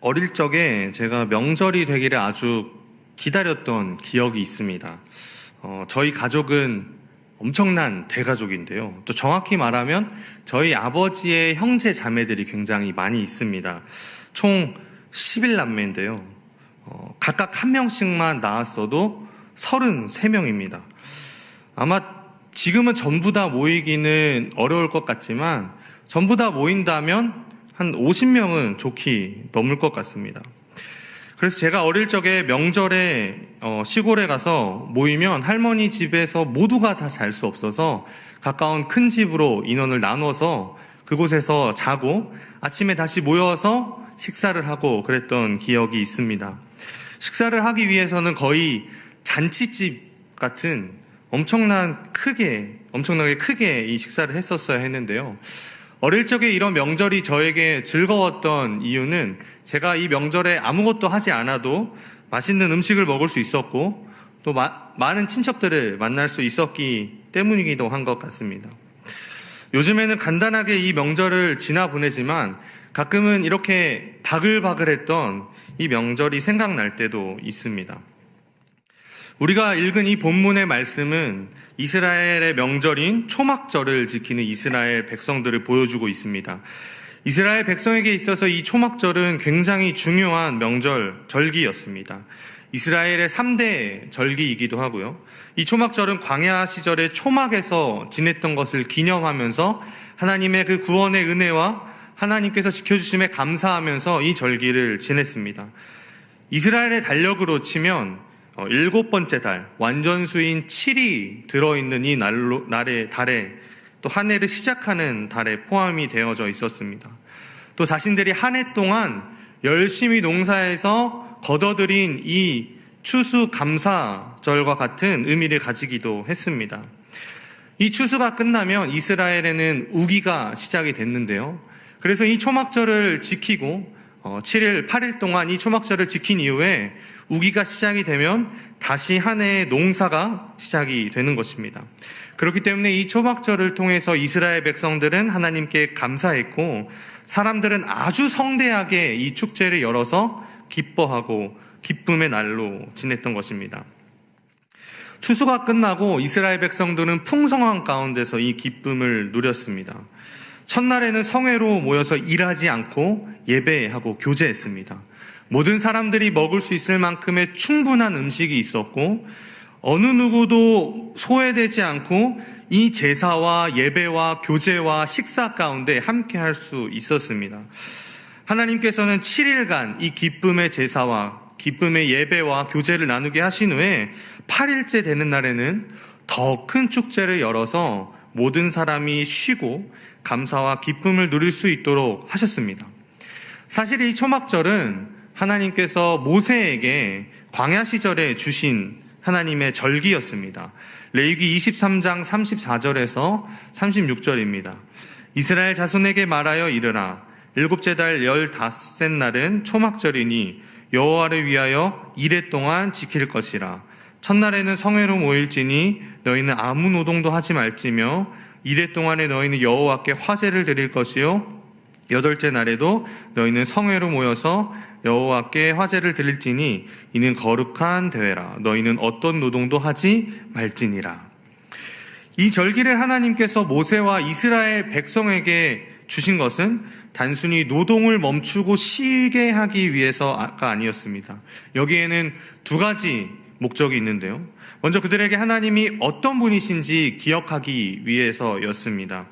어릴 적에 제가 명절이 되기를 아주 기다렸던 기억이 있습니다. 저희 가족은 엄청난 대가족인데요. 또 정확히 말하면 저희 아버지의 형제 자매들이 굉장히 많이 있습니다. 총 11남매인데요. 각각 한 명씩만 낳았어도 33명입니다. 아마 지금은 전부 다 모이기는 어려울 것 같지만 전부 다 모인다면 한 50명은 좋게 넘을 것 같습니다. 그래서 제가 어릴 적에 명절에 시골에 가서 모이면 할머니 집에서 모두가 다 잘 수 없어서 가까운 큰 집으로 인원을 나눠서 그곳에서 자고 아침에 다시 모여서 식사를 하고 그랬던 기억이 있습니다. 식사를 하기 위해서는 거의 잔치집 같은 엄청나게 크게 이 식사를 했었어야 했는데요. 어릴 적에 이런 명절이 저에게 즐거웠던 이유는 제가 이 명절에 아무것도 하지 않아도 맛있는 음식을 먹을 수 있었고 또 많은 친척들을 만날 수 있었기 때문이기도 한 것 같습니다. 요즘에는 간단하게 이 명절을 지나 보내지만 가끔은 이렇게 바글바글했던 이 명절이 생각날 때도 있습니다. 우리가 읽은 이 본문의 말씀은 이스라엘의 명절인 초막절을 지키는 이스라엘 백성들을 보여주고 있습니다. 이스라엘 백성에게 있어서 이 초막절은 굉장히 중요한 절기였습니다. 이스라엘의 3대 절기이기도 하고요. 이 초막절은 광야 시절에 초막에서 지냈던 것을 기념하면서 하나님의 그 구원의 은혜와 하나님께서 지켜주심에 감사하면서 이 절기를 지냈습니다. 이스라엘의 달력으로 치면 7번째 달, 완전수인 7이 들어있는 이 달에 또 한 해를 시작하는 달에 포함이 되어져 있었습니다. 또 자신들이 한 해 동안 열심히 농사해서 거둬들인 이 추수감사절과 같은 의미를 가지기도 했습니다. 이 추수가 끝나면 이스라엘에는 우기가 시작이 됐는데요. 그래서 이 초막절을 지키고 7일, 8일 동안 이 초막절을 지킨 이후에 우기가 시작이 되면 다시 한 해의 농사가 시작이 되는 것입니다. 그렇기 때문에 이 초막절을 통해서 이스라엘 백성들은 하나님께 감사했고 사람들은 아주 성대하게 이 축제를 열어서 기뻐하고 기쁨의 날로 지냈던 것입니다. 추수가 끝나고 이스라엘 백성들은 풍성한 가운데서 이 기쁨을 누렸습니다. 첫날에는 성회로 모여서 일하지 않고 예배하고 교제했습니다. 모든 사람들이 먹을 수 있을 만큼의 충분한 음식이 있었고 어느 누구도 소외되지 않고 이 제사와 예배와 교제와 식사 가운데 함께 할 수 있었습니다. 하나님께서는 7일간 이 기쁨의 제사와 기쁨의 예배와 교제를 나누게 하신 후에 8일째 되는 날에는 더 큰 축제를 열어서 모든 사람이 쉬고 감사와 기쁨을 누릴 수 있도록 하셨습니다. 사실 이 초막절은 하나님께서 모세에게 광야 시절에 주신 하나님의 절기였습니다. 레위기 23장 34절에서 36절입니다. 이스라엘 자손에게 말하여 이르라. 7째 달 15셋 날은 초막절이니 여호와를 위하여 이레 동안 지킬 것이라. 첫날에는 성회로 모일지니 너희는 아무 노동도 하지 말지며 이레 동안에 너희는 여호와께 화제를 드릴 것이요 8째 날에도 너희는 성회로 모여서 여호와께 화제를 드릴지니 이는 거룩한 대회라. 너희는 어떤 노동도 하지 말지니라. 이 절기를 하나님께서 모세와 이스라엘 백성에게 주신 것은 단순히 노동을 멈추고 쉬게 하기 위해서가 아니었습니다. 여기에는 두 가지 목적이 있는데요. 먼저 그들에게 하나님이 어떤 분이신지 기억하기 위해서였습니다.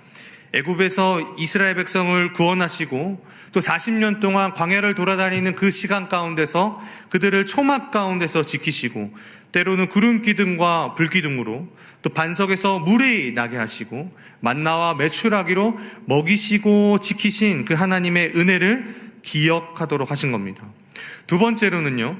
애굽에서 이스라엘 백성을 구원하시고 또 40년 동안 광야를 돌아다니는 그 시간 가운데서 그들을 초막 가운데서 지키시고 때로는 구름 기둥과 불 기둥으로 또 반석에서 물이 나게 하시고 만나와 메추라기로 먹이시고 지키신 그 하나님의 은혜를 기억하도록 하신 겁니다. 두 번째로는요,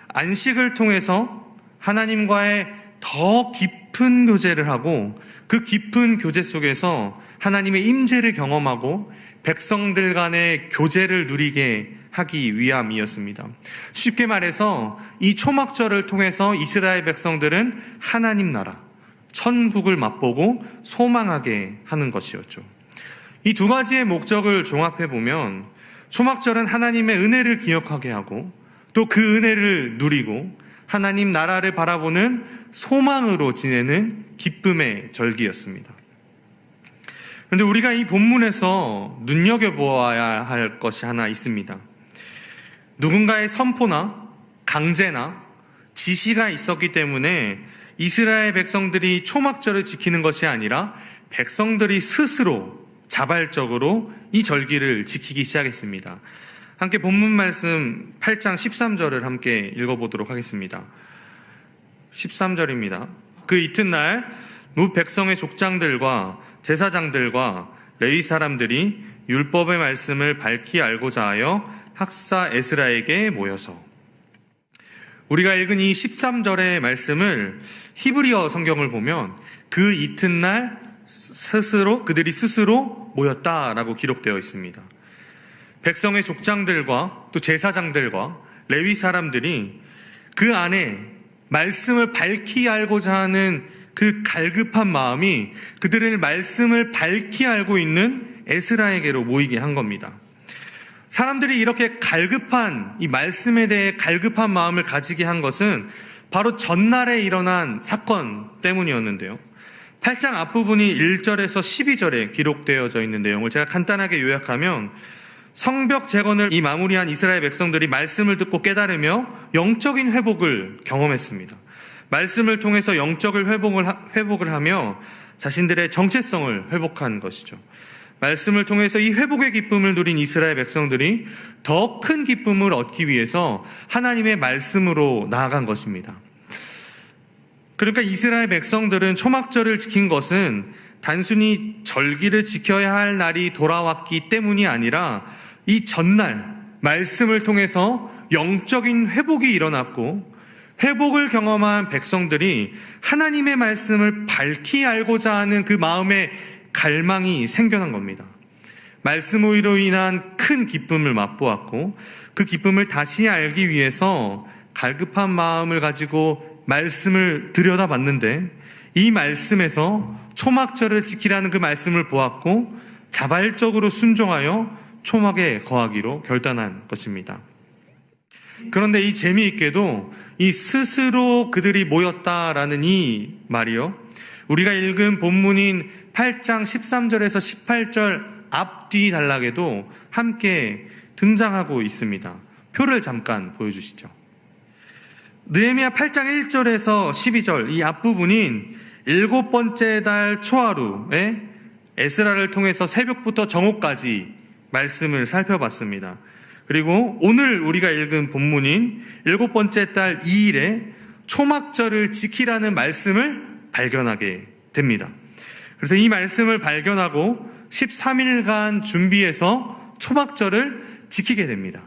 안식을 통해서 하나님과의 더 깊은 교제를 하고 그 깊은 교제 속에서 하나님의 임재를 경험하고 백성들 간의 교제를 누리게 하기 위함이었습니다. 쉽게 말해서 이 초막절을 통해서 이스라엘 백성들은 하나님 나라, 천국을 맛보고 소망하게 하는 것이었죠. 이 두 가지의 목적을 종합해 보면 초막절은 하나님의 은혜를 기억하게 하고 또 그 은혜를 누리고 하나님 나라를 바라보는 소망으로 지내는 기쁨의 절기였습니다. 그런데 우리가 이 본문에서 눈여겨보아야 할 것이 하나 있습니다. 누군가의 선포나 강제나 지시가 있었기 때문에 이스라엘 백성들이 초막절을 지키는 것이 아니라 백성들이 스스로 자발적으로 이 절기를 지키기 시작했습니다. 함께 본문 말씀 8장 13절을 함께 읽어보도록 하겠습니다. 13절입니다. 그 이튿날 무 백성의 족장들과 제사장들과 레위 사람들이 율법의 말씀을 밝히 알고자 하여 학사 에스라에게 모여서, 우리가 읽은 이 13절의 말씀을 히브리어 성경을 보면 그 이튿날 그들이 스스로 모였다라고 기록되어 있습니다. 백성의 족장들과 또 제사장들과 레위 사람들이 그 안에 말씀을 밝히 알고자 하는 그 갈급한 마음이 그들의 말씀을 밝히 알고 있는 에스라에게로 모이게 한 겁니다. 사람들이 이렇게 갈급한, 이 말씀에 대해 갈급한 마음을 가지게 한 것은 바로 전날에 일어난 사건 때문이었는데요. 8장 앞부분이 1절에서 12절에 기록되어져 있는 내용을 제가 간단하게 요약하면, 성벽 재건을 이 마무리한 이스라엘 백성들이 말씀을 듣고 깨달으며 영적인 회복을 경험했습니다. 말씀을 통해서 영적인 회복을 하며 자신들의 정체성을 회복한 것이죠. 말씀을 통해서 이 회복의 기쁨을 누린 이스라엘 백성들이 더 큰 기쁨을 얻기 위해서 하나님의 말씀으로 나아간 것입니다. 그러니까 이스라엘 백성들은 초막절을 지킨 것은 단순히 절기를 지켜야 할 날이 돌아왔기 때문이 아니라 이 전날 말씀을 통해서 영적인 회복이 일어났고, 회복을 경험한 백성들이 하나님의 말씀을 밝히 알고자 하는 그 마음의 갈망이 생겨난 겁니다. 말씀으로 인한 큰 기쁨을 맛보았고, 그 기쁨을 다시 알기 위해서 갈급한 마음을 가지고 말씀을 들여다봤는데, 이 말씀에서 초막절을 지키라는 그 말씀을 보았고 자발적으로 순종하여 초막에 거하기로 결단한 것입니다. 그런데 이 재미있게도 이 스스로 그들이 모였다라는 이 말이요, 우리가 읽은 본문인 8장 13절에서 18절 앞뒤 단락에도 함께 등장하고 있습니다. 표를 잠깐 보여주시죠. 느헤미야 8장 1절에서 12절 이 앞부분인 7번째 달 초하루에 에스라를 통해서 새벽부터 정오까지 말씀을 살펴봤습니다. 그리고 오늘 우리가 읽은 본문인 7번째 달 2일에 초막절을 지키라는 말씀을 발견하게 됩니다. 그래서 이 말씀을 발견하고 13일간 준비해서 초막절을 지키게 됩니다.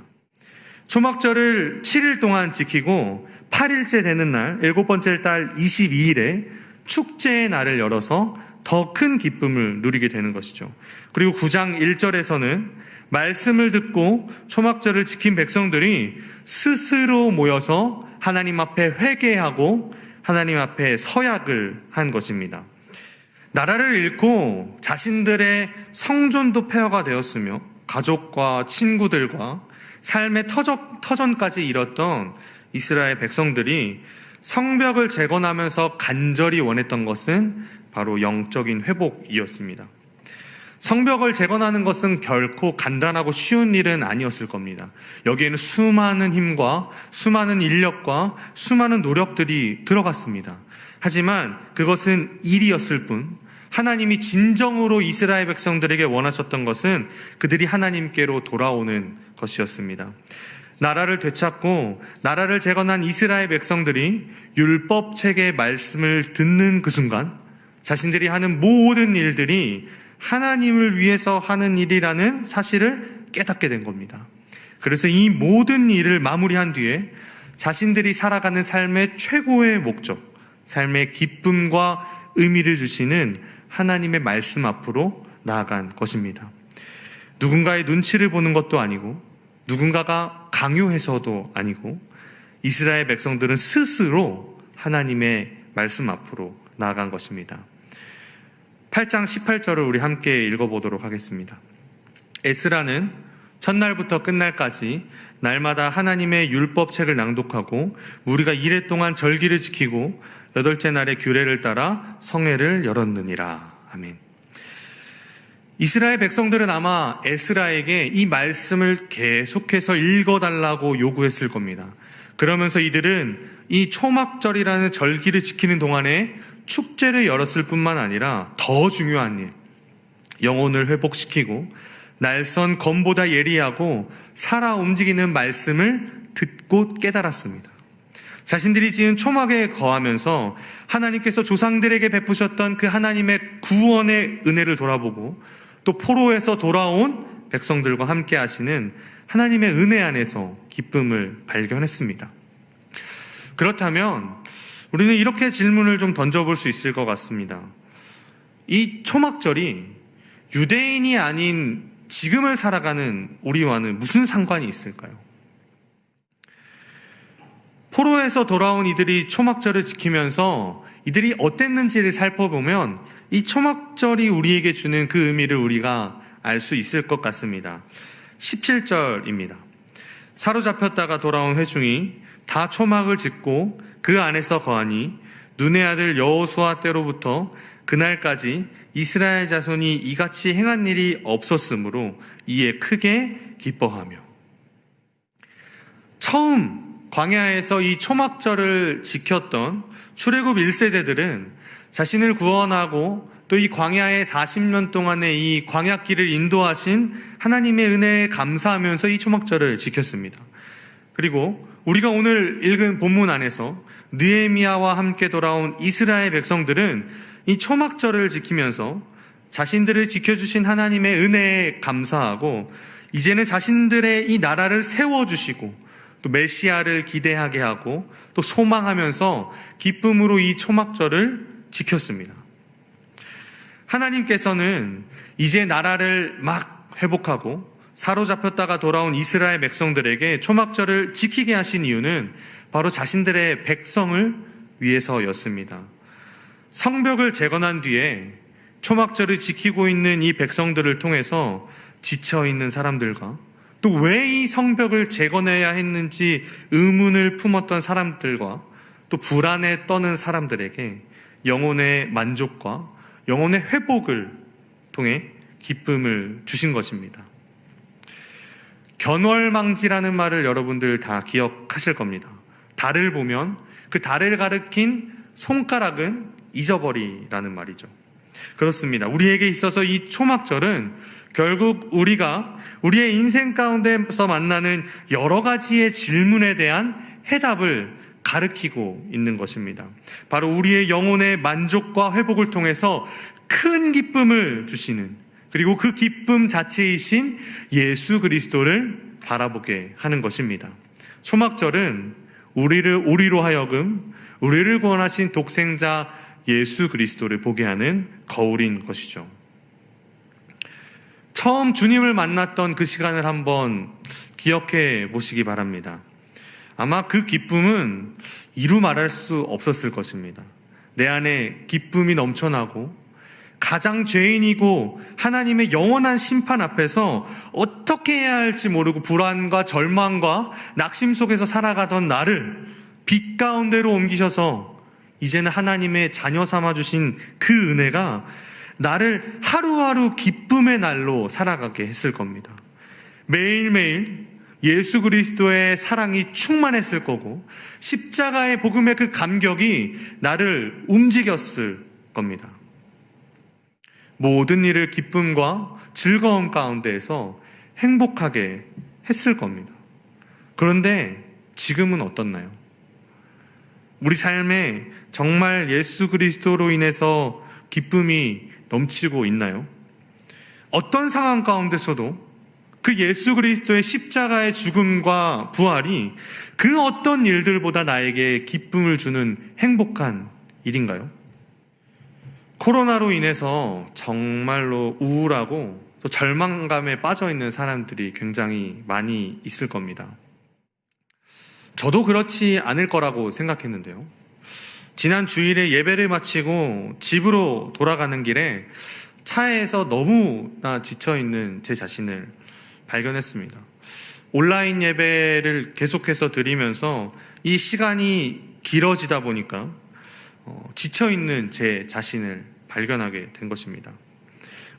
초막절을 7일 동안 지키고 8일째 되는 날 7번째 달 22일에 축제의 날을 열어서 더 큰 기쁨을 누리게 되는 것이죠. 그리고 9장 1절에서는 말씀을 듣고 초막절을 지킨 백성들이 스스로 모여서 하나님 앞에 회개하고 하나님 앞에 서약을 한 것입니다. 나라를 잃고 자신들의 성존도 폐허가 되었으며 가족과 친구들과 삶의 터전까지 잃었던 이스라엘 백성들이 성벽을 재건하면서 간절히 원했던 것은 바로 영적인 회복이었습니다. 성벽을 재건하는 것은 결코 간단하고 쉬운 일은 아니었을 겁니다. 여기에는 수많은 힘과 수많은 인력과 수많은 노력들이 들어갔습니다. 하지만 그것은 일이었을 뿐, 하나님이 진정으로 이스라엘 백성들에게 원하셨던 것은 그들이 하나님께로 돌아오는 것이었습니다. 나라를 되찾고 나라를 재건한 이스라엘 백성들이 율법 책의 말씀을 듣는 그 순간 자신들이 하는 모든 일들이 하나님을 위해서 하는 일이라는 사실을 깨닫게 된 겁니다. 그래서 이 모든 일을 마무리한 뒤에 자신들이 살아가는 삶의 최고의 목적, 삶의 기쁨과 의미를 주시는 하나님의 말씀 앞으로 나아간 것입니다. 누군가의 눈치를 보는 것도 아니고 누군가가 강요해서도 아니고 이스라엘 백성들은 스스로 하나님의 말씀 앞으로 나아간 것입니다. 8장 18절을 우리 함께 읽어보도록 하겠습니다. 에스라는 첫날부터 끝날까지 날마다 하나님의 율법책을 낭독하고 우리가 이레 동안 절기를 지키고 여덟째 날에 규례를 따라 성회를 열었느니라. 아멘. 이스라엘 백성들은 아마 에스라에게 이 말씀을 계속해서 읽어달라고 요구했을 겁니다. 그러면서 이들은 이 초막절이라는 절기를 지키는 동안에 축제를 열었을 뿐만 아니라 더 중요한 일, 영혼을 회복시키고 날선 검보다 예리하고 살아 움직이는 말씀을 듣고 깨달았습니다. 자신들이 지은 초막에 거하면서 하나님께서 조상들에게 베푸셨던 그 하나님의 구원의 은혜를 돌아보고 또 포로에서 돌아온 백성들과 함께 하시는 하나님의 은혜 안에서 기쁨을 발견했습니다. 그렇다면 우리는 이렇게 질문을 좀 던져볼 수 있을 것 같습니다. 이 초막절이 유대인이 아닌 지금을 살아가는 우리와는 무슨 상관이 있을까요? 포로에서 돌아온 이들이 초막절을 지키면서 이들이 어땠는지를 살펴보면 이 초막절이 우리에게 주는 그 의미를 우리가 알 수 있을 것 같습니다. 17절입니다. 사로잡혔다가 돌아온 회중이 다 초막을 짓고 그 안에서 거하니 눈의 아들 여호수아 때로부터 그날까지 이스라엘 자손이 이같이 행한 일이 없었으므로 이에 크게 기뻐하며. 처음 광야에서 이 초막절을 지켰던 출애굽 1세대들은 자신을 구원하고 또 이 광야의 40년 동안의 이 광야길을 인도하신 하나님의 은혜에 감사하면서 이 초막절을 지켰습니다. 그리고 우리가 오늘 읽은 본문 안에서 느헤미야와 함께 돌아온 이스라엘 백성들은 이 초막절을 지키면서 자신들을 지켜주신 하나님의 은혜에 감사하고 이제는 자신들의 이 나라를 세워주시고 또 메시아를 기대하게 하고 또 소망하면서 기쁨으로 이 초막절을 지켰습니다. 하나님께서는 이제 나라를 막 회복하고 사로잡혔다가 돌아온 이스라엘 백성들에게 초막절을 지키게 하신 이유는 바로 자신들의 백성을 위해서였습니다. 성벽을 재건한 뒤에 초막절을 지키고 있는 이 백성들을 통해서 지쳐있는 사람들과 또 왜 이 성벽을 재건해야 했는지 의문을 품었던 사람들과 또 불안에 떠는 사람들에게 영혼의 만족과 영혼의 회복을 통해 기쁨을 주신 것입니다. 견월망지라는 말을 여러분들 다 기억하실 겁니다. 달을 보면 그 달을 가리킨 손가락은 잊어버리라는 말이죠. 그렇습니다. 우리에게 있어서 이 초막절은 결국 우리가 우리의 인생 가운데서 만나는 여러 가지의 질문에 대한 해답을 가르치고 있는 것입니다. 바로 우리의 영혼의 만족과 회복을 통해서 큰 기쁨을 주시는, 그리고 그 기쁨 자체이신 예수 그리스도를 바라보게 하는 것입니다. 초막절은 우리로 하여금 우리를 구원하신 독생자 예수 그리스도를 보게 하는 거울인 것이죠. 처음 주님을 만났던 그 시간을 한번 기억해 보시기 바랍니다. 아마 그 기쁨은 이루 말할 수 없었을 것입니다. 내 안에 기쁨이 넘쳐나고 가장 죄인이고 하나님의 영원한 심판 앞에서 어떻게 해야 할지 모르고 불안과 절망과 낙심 속에서 살아가던 나를 빛 가운데로 옮기셔서 이제는 하나님의 자녀 삼아주신 그 은혜가 나를 하루하루 기쁨의 날로 살아가게 했을 겁니다. 매일매일 예수 그리스도의 사랑이 충만했을 거고 십자가의 복음의 그 감격이 나를 움직였을 겁니다. 모든 일을 기쁨과 즐거움 가운데에서 행복하게 했을 겁니다. 그런데 지금은 어떻나요? 우리 삶에 정말 예수 그리스도로 인해서 기쁨이 넘치고 있나요? 어떤 상황 가운데서도 그 예수 그리스도의 십자가의 죽음과 부활이 그 어떤 일들보다 나에게 기쁨을 주는 행복한 일인가요? 코로나로 인해서 정말로 우울하고 또 절망감에 빠져 있는 사람들이 굉장히 많이 있을 겁니다. 저도 그렇지 않을 거라고 생각했는데요. 지난 주일에 예배를 마치고 집으로 돌아가는 길에 차에서 너무나 지쳐있는 제 자신을 발견했습니다. 온라인 예배를 계속해서 드리면서 이 시간이 길어지다 보니까 지쳐있는 제 자신을 발견하게 된 것입니다.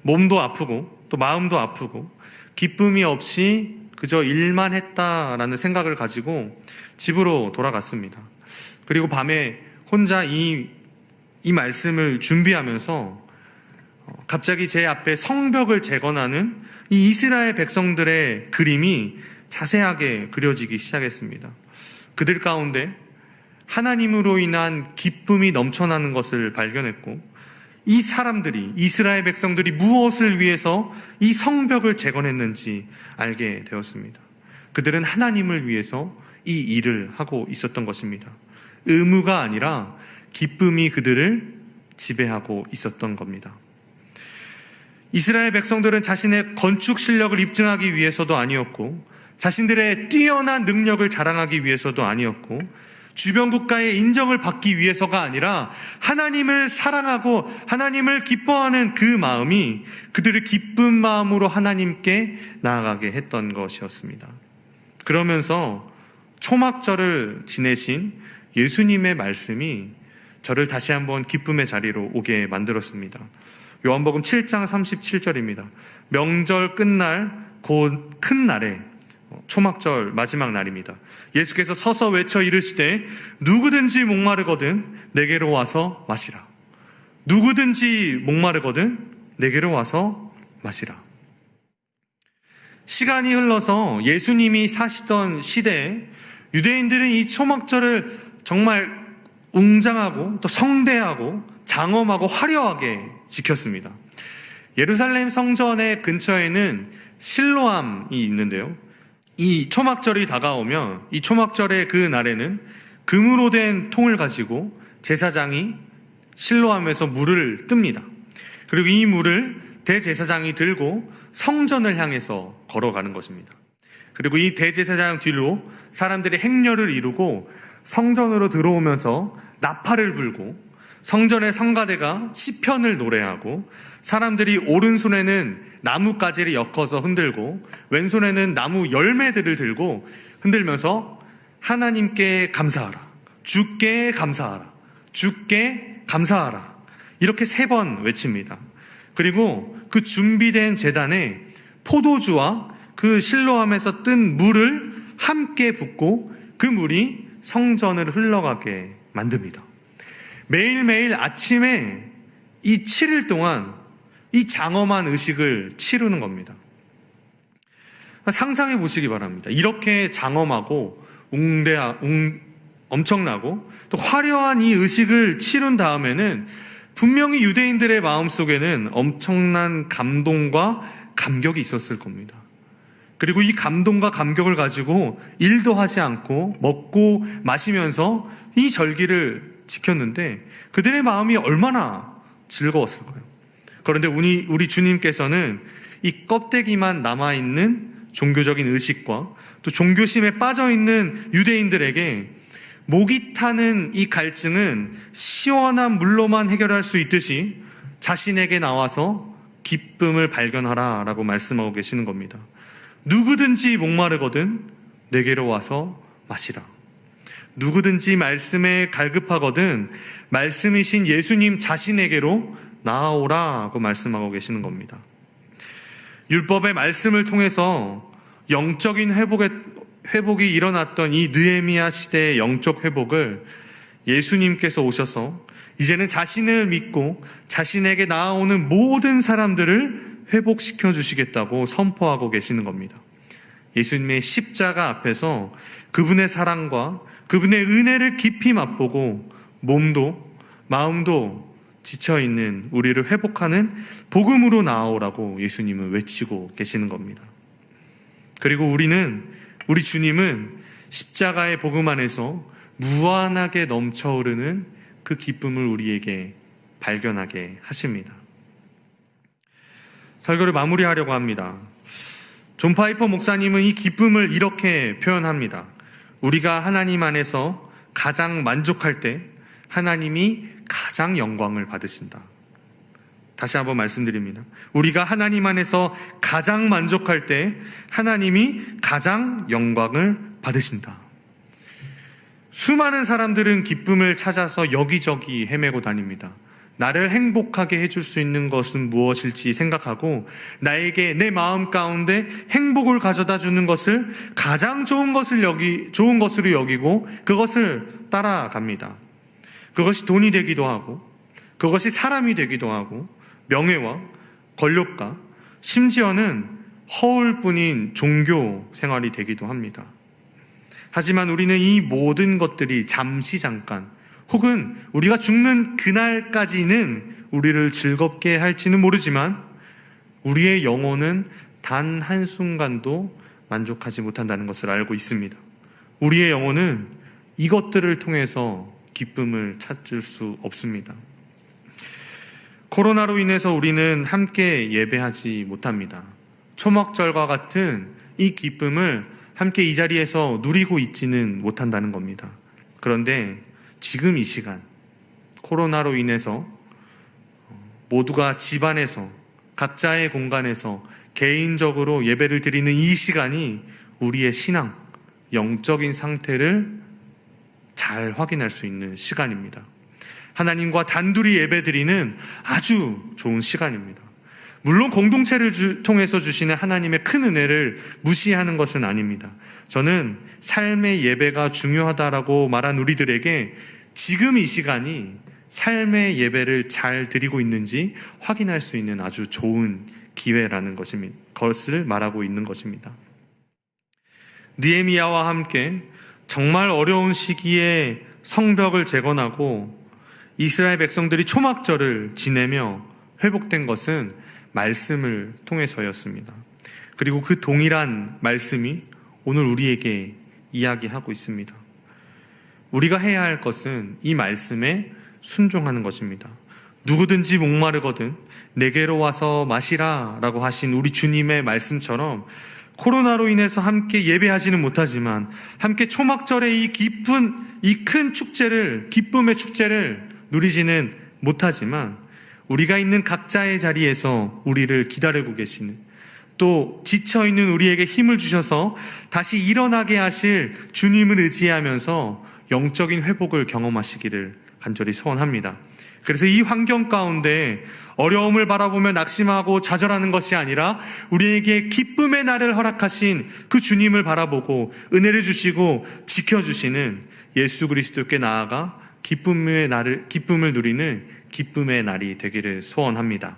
몸도 아프고 또 마음도 아프고 기쁨이 없이 그저 일만 했다라는 생각을 가지고 집으로 돌아갔습니다. 그리고 밤에 혼자 이 말씀을 준비하면서 갑자기 제 앞에 성벽을 재건하는 이 이스라엘 백성들의 그림이 자세하게 그려지기 시작했습니다. 그들 가운데 하나님으로 인한 기쁨이 넘쳐나는 것을 발견했고, 이 사람들이, 이스라엘 백성들이 무엇을 위해서 이 성벽을 재건했는지 알게 되었습니다. 그들은 하나님을 위해서 이 일을 하고 있었던 것입니다. 의무가 아니라 기쁨이 그들을 지배하고 있었던 겁니다. 이스라엘 백성들은 자신의 건축 실력을 입증하기 위해서도 아니었고, 자신들의 뛰어난 능력을 자랑하기 위해서도 아니었고, 주변 국가의 인정을 받기 위해서가 아니라 하나님을 사랑하고 하나님을 기뻐하는 그 마음이 그들을 기쁜 마음으로 하나님께 나아가게 했던 것이었습니다. 그러면서 초막절을 지내신 예수님의 말씀이 저를 다시 한번 기쁨의 자리로 오게 만들었습니다. 요한복음 7장 37절입니다. 명절 끝날 곧 큰 날에, 초막절 마지막 날입니다. 예수께서 서서 외쳐 이르시되 누구든지 목마르거든 내게로 와서 마시라. 누구든지 목마르거든 내게로 와서 마시라. 시간이 흘러서 예수님이 사시던 시대에 유대인들은 이 초막절을 정말 웅장하고 또 성대하고 장엄하고 화려하게 지켰습니다. 예루살렘 성전의 근처에는 실로암이 있는데요. 이 초막절이 다가오면 이 초막절의 그 날에는 금으로 된 통을 가지고 제사장이 실로암에서 물을 뜹니다. 그리고 이 물을 대제사장이 들고 성전을 향해서 걸어가는 것입니다. 그리고 이 대제사장 뒤로 사람들이 행렬을 이루고 성전으로 들어오면서 나팔을 불고 성전의 성가대가 시편을 노래하고 사람들이 오른손에는 나뭇가지를 엮어서 흔들고 왼손에는 나무 열매들을 들고 흔들면서 하나님께 감사하라, 주께 감사하라, 주께 감사하라, 이렇게 3번 외칩니다. 그리고 그 준비된 제단에 포도주와 그 실로암에서 뜬 물을 함께 붓고 그 물이 성전을 흘러가게 만듭니다. 매일매일 아침에 이 7일 동안 이 장엄한 의식을 치르는 겁니다. 상상해 보시기 바랍니다. 이렇게 장엄하고 엄청나고 또 화려한 이 의식을 치른 다음에는 분명히 유대인들의 마음속에는 엄청난 감동과 감격이 있었을 겁니다. 그리고 이 감동과 감격을 가지고 일도 하지 않고 먹고 마시면서 이 절기를 지켰는데 그들의 마음이 얼마나 즐거웠을까요? 그런데 우리 주님께서는 이 껍데기만 남아있는 종교적인 의식과 또 종교심에 빠져있는 유대인들에게 목이 타는 이 갈증은 시원한 물로만 해결할 수 있듯이 자신에게 나와서 기쁨을 발견하라 라고 말씀하고 계시는 겁니다. 누구든지 목마르거든 내게로 와서 마시라. 누구든지 말씀에 갈급하거든 말씀이신 예수님 자신에게로 나아오라고 말씀하고 계시는 겁니다. 율법의 말씀을 통해서 영적인 회복이 일어났던 이 느헤미야 시대의 영적 회복을 예수님께서 오셔서 이제는 자신을 믿고 자신에게 나아오는 모든 사람들을 회복시켜 주시겠다고 선포하고 계시는 겁니다. 예수님의 십자가 앞에서 그분의 사랑과 그분의 은혜를 깊이 맛보고 몸도 마음도 지쳐있는 우리를 회복하는 복음으로 나아오라고 예수님은 외치고 계시는 겁니다. 그리고 우리 주님은 십자가의 복음 안에서 무한하게 넘쳐흐르는 그 기쁨을 우리에게 발견하게 하십니다. 설교를 마무리하려고 합니다. 존 파이퍼 목사님은 이 기쁨을 이렇게 표현합니다. 우리가 하나님 안에서 가장 만족할 때 하나님이 가장 영광을 받으신다. 다시 한번 말씀드립니다. 우리가 하나님 안에서 가장 만족할 때 하나님이 가장 영광을 받으신다. 수많은 사람들은 기쁨을 찾아서 여기저기 헤매고 다닙니다. 나를 행복하게 해줄 수 있는 것은 무엇일지 생각하고 나에게 내 마음 가운데 행복을 가져다 주는 것을 가장 좋은 것으로 여기고 그것을 따라갑니다. 그것이 돈이 되기도 하고 그것이 사람이 되기도 하고 명예와 권력과 심지어는 허울뿐인 종교 생활이 되기도 합니다. 하지만 우리는 이 모든 것들이 잠시 잠깐 혹은 우리가 죽는 그날까지는 우리를 즐겁게 할지는 모르지만 우리의 영혼은 단 한순간도 만족하지 못한다는 것을 알고 있습니다. 우리의 영혼은 이것들을 통해서 기쁨을 찾을 수 없습니다. 코로나로 인해서 우리는 함께 예배하지 못합니다. 초막절과 같은 이 기쁨을 함께 이 자리에서 누리고 있지는 못한다는 겁니다. 그런데 지금 이 시간, 코로나로 인해서 모두가 집안에서 각자의 공간에서 개인적으로 예배를 드리는 이 시간이 우리의 신앙, 영적인 상태를 잘 확인할 수 있는 시간입니다. 하나님과 단둘이 예배드리는 아주 좋은 시간입니다. 물론 공동체를 통해서 주시는 하나님의 큰 은혜를 무시하는 것은 아닙니다. 저는 삶의 예배가 중요하다라고 말한 우리들에게 지금 이 시간이 삶의 예배를 잘 드리고 있는지 확인할 수 있는 아주 좋은 기회라는 것을 말하고 있는 것입니다. 느헤미야와 함께 정말 어려운 시기에 성벽을 재건하고 이스라엘 백성들이 초막절을 지내며 회복된 것은 말씀을 통해서였습니다. 그리고 그 동일한 말씀이 오늘 우리에게 이야기하고 있습니다. 우리가 해야 할 것은 이 말씀에 순종하는 것입니다. 누구든지 목마르거든 내게로 와서 마시라 라고 하신 우리 주님의 말씀처럼 코로나로 인해서 함께 예배하지는 못하지만 함께 초막절의 이 큰 축제를, 기쁨의 축제를 누리지는 못하지만 우리가 있는 각자의 자리에서 우리를 기다리고 계시는, 또 지쳐있는 우리에게 힘을 주셔서 다시 일어나게 하실 주님을 의지하면서 영적인 회복을 경험하시기를 간절히 소원합니다. 그래서 이 환경 가운데 어려움을 바라보며 낙심하고 좌절하는 것이 아니라 우리에게 기쁨의 날을 허락하신 그 주님을 바라보고 은혜를 주시고 지켜주시는 예수 그리스도께 나아가 기쁨을 누리는 기쁨의 날이 되기를 소원합니다.